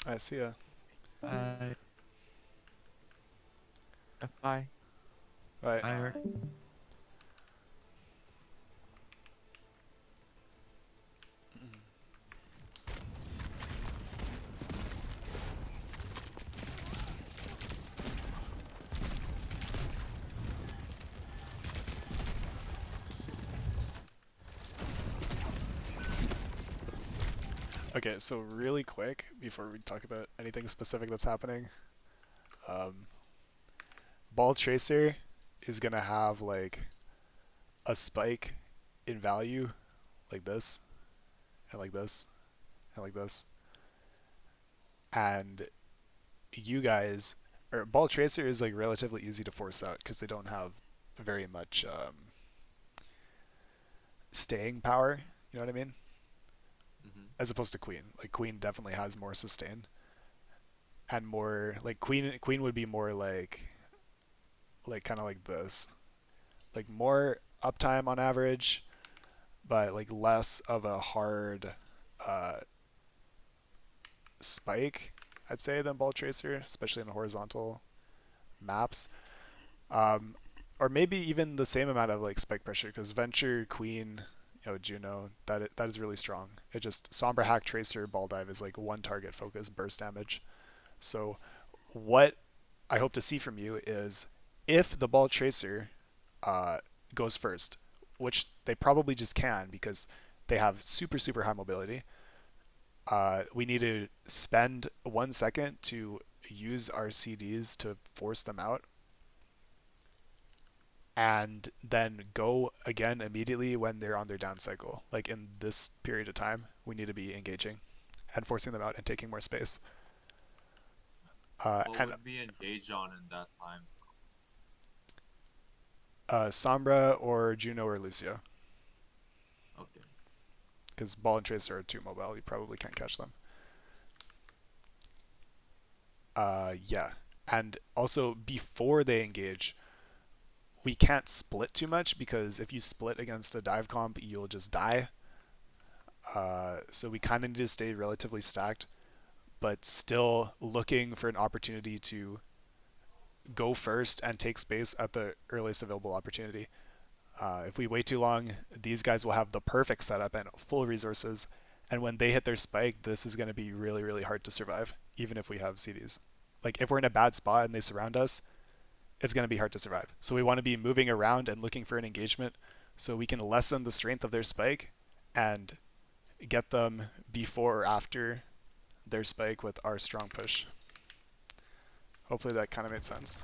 I see ya. I F5 Right. I Okay, so really quick before we talk about anything specific that's happening, um, Ball Tracer is gonna have like a spike in value like this and like this and like this, and you guys or Ball Tracer is like relatively easy to force out because they don't have very much staying power. You know what I mean? Hmm. As opposed to Queen. Like Queen definitely has more sustain and more like Queen would be more like kind of like this, like more uptime on average, but like less of a hard uh, spike, I'd say, than Ball Tracer, especially in horizontal maps. Um, or maybe even the same amount of like spike pressure because Venture, Queen, Juno, that is really strong. It just Sombra Hack Tracer Ball Dive is like one target focus burst damage. So what I hope to see from you is if the Ball Tracer uh, goes first, which they probably just can because they have super high mobility. We need to spend 1 second to use our CDs to force them out, and then go again immediately when they're on their down cycle. Like in this period of time, we need to be engaging and forcing them out and taking more space. What And would we engage on in that time? Sombra or Juno or Lucio, Okay. because Ball and Tracer are too mobile. You probably can't catch them. Yeah. And also, before they engage, we can't split too much because if you split against a dive comp, you'll just die. So we kind of need to stay relatively stacked, but still looking for an opportunity to go first and take space at the earliest available opportunity. If we wait too long, these guys will have the perfect setup and full resources. And when they hit their spike, this is going to be really hard to survive, even if we have CDs. Like if we're in a bad spot and they surround us, it's going to be hard to survive. So we want to be moving around and looking for an engagement so we can lessen the strength of their spike and get them before or after their spike with our strong push. Hopefully that kind of made sense.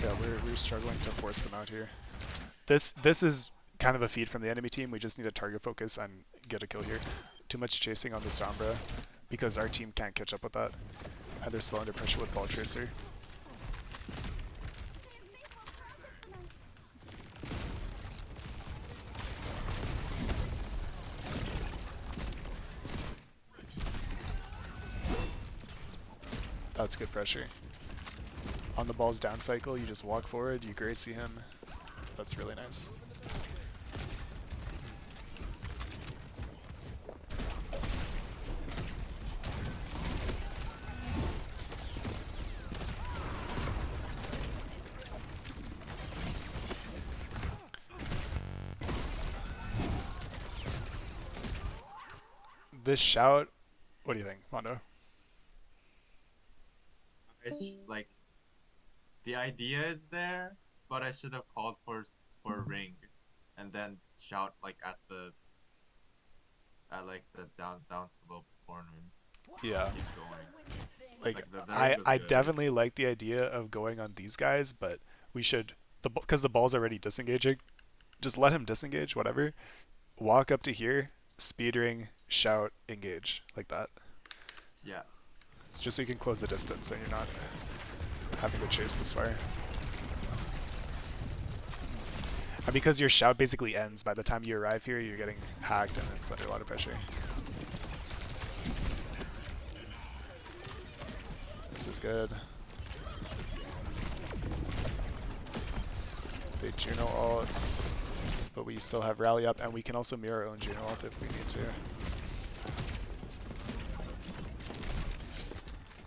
Yeah, we're struggling to force them out here. This is kind of a feed from the enemy team. We just need to target focus and get a kill here. Too much chasing on the Sombra because our team can't catch up with that. And they're still under pressure with Ball Tracer. That's good pressure. On the ball's down cycle, you just walk forward, you Gracie him. That's really nice. This shout, what do you think, Mondo? Like the idea is there, but I should have called for ring, and then shout like at like the down slope corner Yeah, and keep going. like Like the ring I was I good. definitely like the idea of going on these guys, but we should because the ball's already disengaging. Just let him disengage, whatever. Walk up to here, speed ring, shout, engage like that. Yeah. It's just so you can close the distance and you're not having to chase this fire. And because your shout basically ends by the time you arrive here, you're getting hacked and it's under a lot of pressure. This is good. They Juno ult, but we still have rally up, and we can also mirror our own Juno ult if we need to.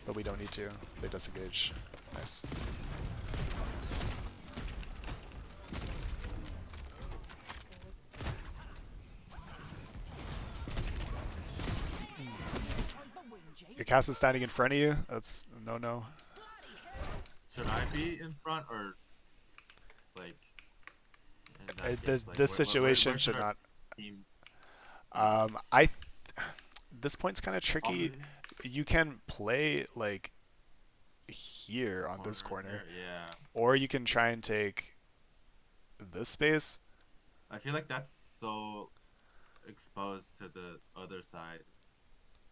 But we don't need to. They disengage. Nice. Your cast is standing in front of you. That's no. Should I be in front or like? In that This case, like, this situation where should our not. team This point's kind of tricky. You can play like here on this corner, there? Yeah. or you can try and take this space. I feel like that's so exposed to the other side,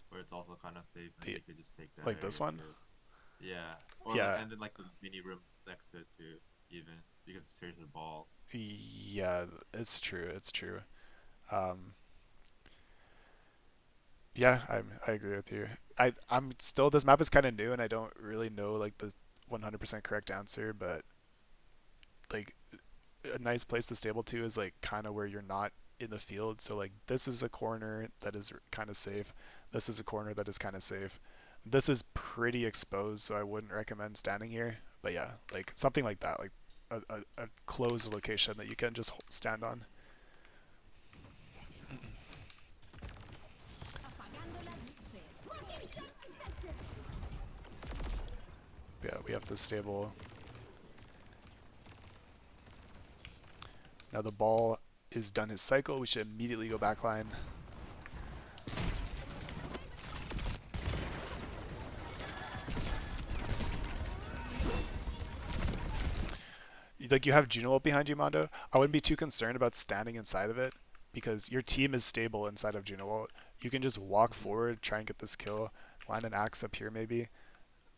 where it's also kind of safe, and you could just take that. Like this one? Too. Yeah. Or Yeah. and then like the mini room next to it too, even because it's chase the ball. Yeah, it's true. It's true. Yeah, I agree with you. I'm still, this map is kind of new and I don't really know like the 100% correct answer, but like a nice place to stable to is like kind of where you're not in the field. So like this is a corner that is kind of safe. This is a corner that is kind of safe. This is pretty exposed, so I wouldn't recommend standing here. But yeah, like something like that, like a closed location that you can just stand on. Yeah, we have this stable. Now the ball is done his cycle. We should immediately go backline. Like you have Juno ult behind you, Mondo. I wouldn't be too concerned about standing inside of it because your team is stable inside of Juno ult. You can just walk forward, try and get this kill, line an axe up here maybe.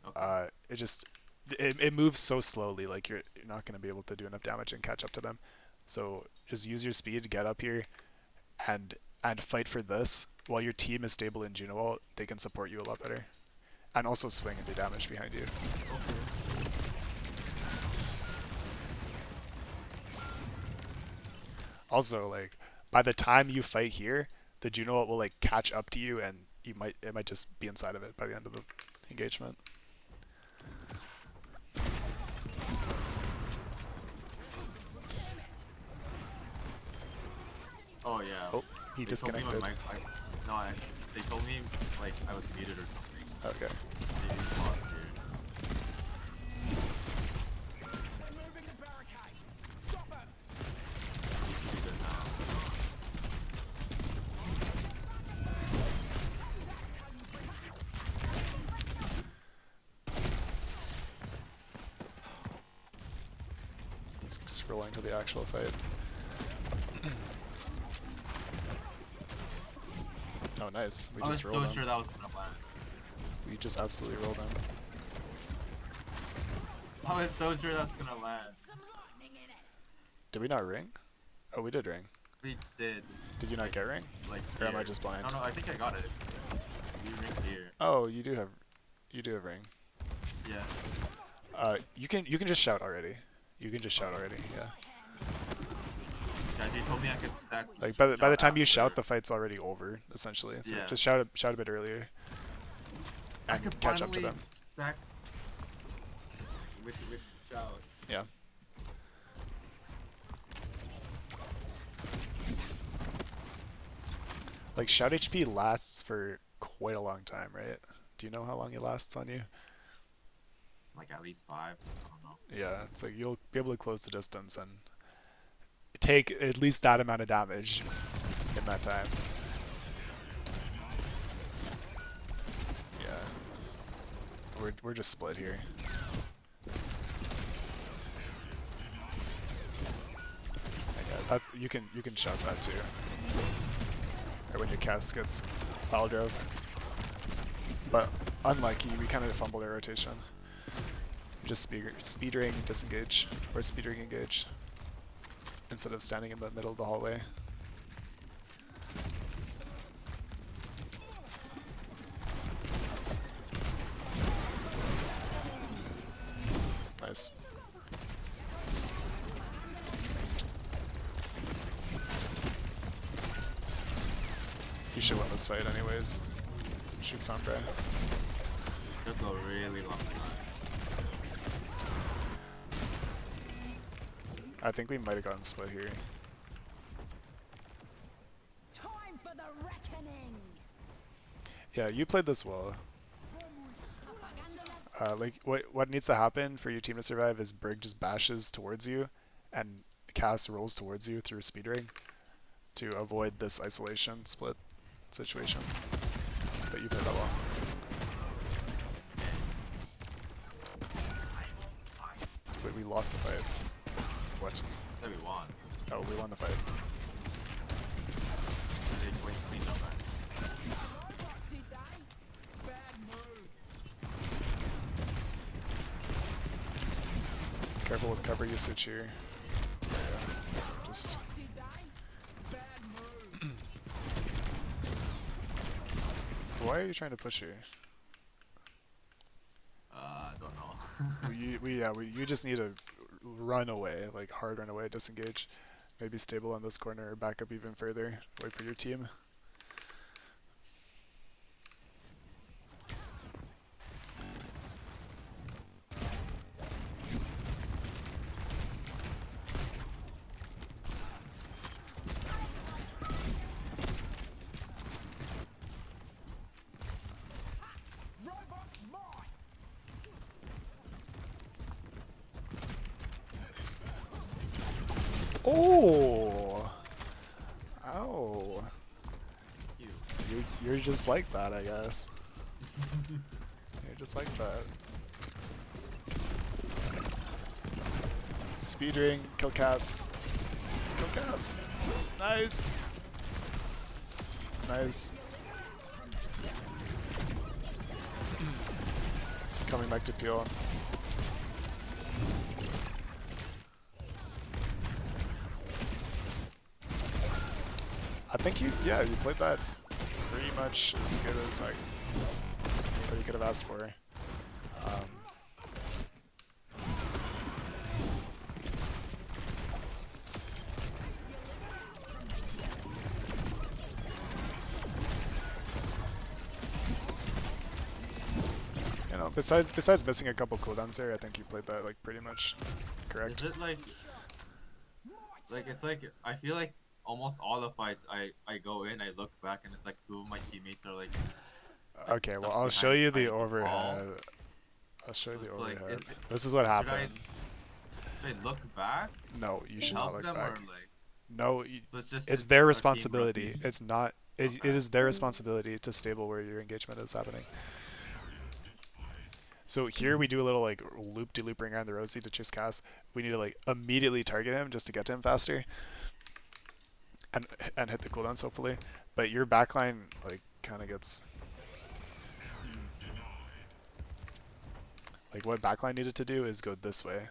Okay. It moves so slowly, like you're not going to be able to do enough damage and catch up to them. So just use your speed to get up here and fight for this. While your team is stable in Juno ult, they can support you a lot better. And also swing and do damage behind you. Also, like by the time you fight here, the Juno ult will like catch up to you, and it might just be inside of it by the end of the engagement. Oh yeah. Oh, he They told me disconnected. they told me like I was muted or something. Okay. Maybe it's lost here. We should be good now. He's scrolling to the actual fight. Oh, nice. We I was just so rolled him. sure that was gonna land. We just absolutely rolled him. I was so sure that's gonna land. Did we not ring? Oh, we did ring. We did. Did you not get ring? Like Or am I here. just blind? No, I think I got it. We ringed here. Oh, you do have ring. Yeah. You can just shout already. You can just shout already. Yeah. Yeah, they told me I could stack. Like by the time you after. shout, the fight's already over essentially. So Yeah. just shout a bit earlier I and could catch up to finally them. stack with shout. Yeah. Like shout HP lasts for quite a long time, right? Do you know how long it lasts on you? Like at least 5. I don't know. Yeah, it's like you'll be able to close the distance and take at least that amount of damage in that time. Yeah. We're just split here. Okay, that's you can shout that too. Or when your cast gets foul drove. But unlucky, we kind of fumbled our rotation. We just speed ring, disengage, or speed ring engage. instead of standing in the middle of the hallway. Nice. You should win this fight anyways. Shoot Sombra. Took a really long time. I think we might have gotten split here. Time for the reckoning. Yeah, you played this well. Like what needs to happen for your team to survive is Brig just bashes towards you, and Cass rolls towards you through speed ring to avoid this isolation split situation. But you played that well. Wait, we lost the fight. What? That we won. Oh, we won the fight. They cleaned up that. Did they? Bad move. Careful with cover usage here. Yeah, just Did they? Bad move. why are you trying to push here? I don't know. You just need to run away, like hard run away, disengage. Maybe stable on this corner or back up even further. Wait for your team. Robot's mine. Oh! Ow. You. You're just like that, I guess. You're just like that. Speed ring, kill Cass. Kill Cass. Nice. Nice. Coming back to peel. I think you played that pretty much as good as like what you could have asked for. You know, besides missing a couple cooldowns there, I think you played that like pretty much correct. Is it like it's like I feel like almost all the fights I go in, I look back and it's like two of my teammates are like Okay, well stuck I'll show you the behind the wall. overhead. I'll show you the It's like, overhead. This is what should I happened. look back? No, you should not Help look them back. or like No, it's their our team responsibility. rotation? It's not. It Okay. is their responsibility to stable where your engagement is happening. So here we do a little like loop-de-loop ring around the Rosie to chase Cass. We need to like immediately target him just to get to him faster, and hit the cooldowns hopefully. But your backline like kind of gets like what backline needed to do is go this way,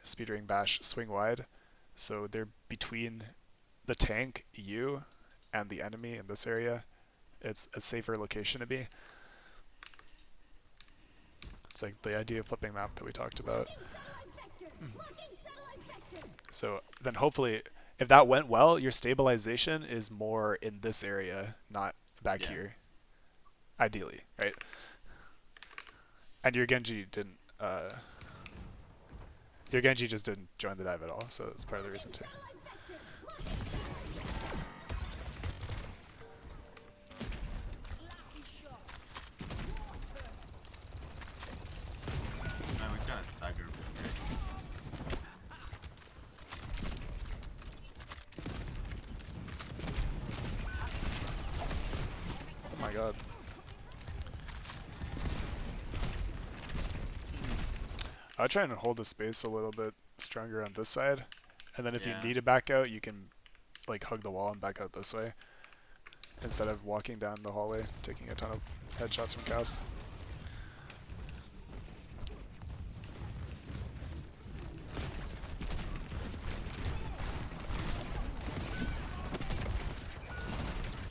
speed ring bash, swing wide, so they're between the tank, you, and the enemy in this area. It's a safer location to be. It's like the idea of flipping map that we talked about. So then hopefully, if that went well, your stabilization is more in this area, not back here. Ideally, right? And your Genji didn't. Your Genji just didn't join the dive at all, so that's part of the reason too. Man, we kind of staggered. Oh my god. I'll try and hold the space a little bit stronger on this side, and then if you need to back out, you can like hug the wall and back out this way instead of walking down the hallway taking a ton of headshots from Cass.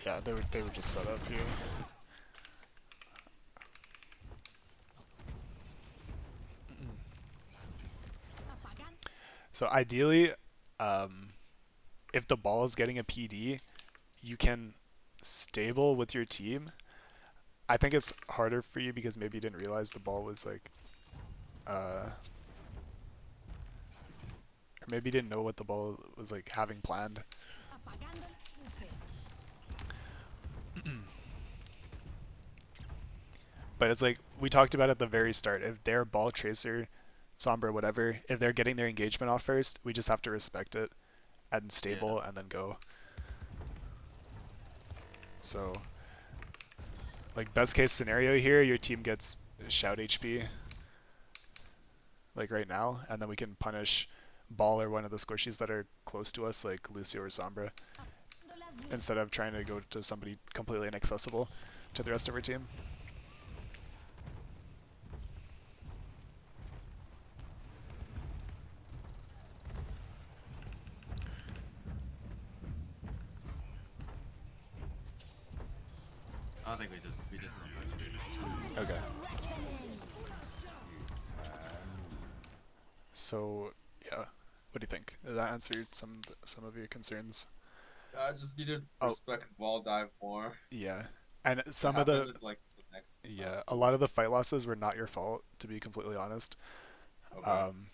Yeah, they were just set up here. So ideally, um, if the ball is getting a PD, you can stable with your team. I think it's harder for you because maybe you didn't realize the ball was like, or maybe you didn't know what the ball was like having planned. But it's like we talked about at the very start. If their ball tracer, Sombra, whatever, if they're getting their engagement off first, we just have to respect it and Yeah. stable and then go. So, like best case scenario here, your team gets shout HP, like right now, and then we can punish ball or one of the squishies that are close to us, like Lucio or Sombra, instead of trying to go to somebody completely inaccessible to the rest of our team. I don't think we just don't push. Okay. So, yeah, what do you think? Did that answer some of your concerns? I just need to Oh, respect wall dive more. yeah, and It some of happened the in, like the next yeah, a 2 lot of games. the fight losses were not your fault, to be completely honest. Okay. Um,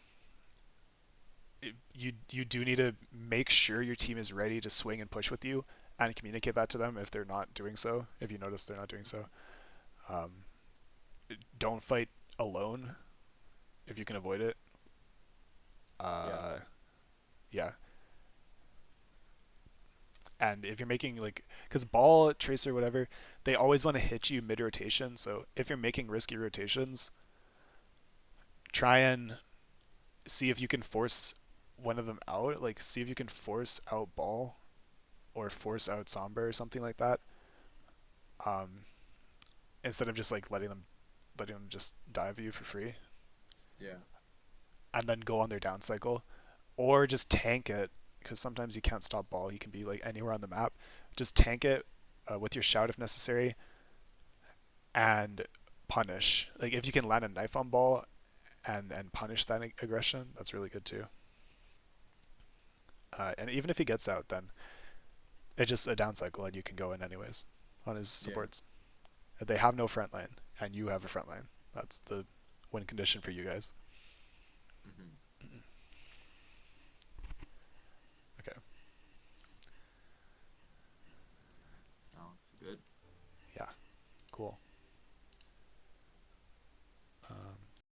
you do need to make sure your team is ready to swing and push with you, and communicate that to them if they're not doing so. If you notice they're not doing so, um, don't fight alone if you can avoid it. Yeah. Yeah, and if you're making like, because ball tracer whatever, they always want to hit you mid rotation. So if you're making risky rotations, try and see if you can force one of them out. Like see if you can force out ball or force out Somber or something like that. Um, Instead of just like letting them just dive you for free Yeah. and then go on their down cycle, or just tank it because sometimes you can't stop ball. He can be like anywhere on the map. Just tank it with your shout if necessary and punish. Like if you can land a knife on ball and punish that aggression, that's really good too. And even if he gets out, then it's just a down cycle and you can go in anyways on his Yeah. supports. They have no front line and you have a front line. That's the win condition for you guys.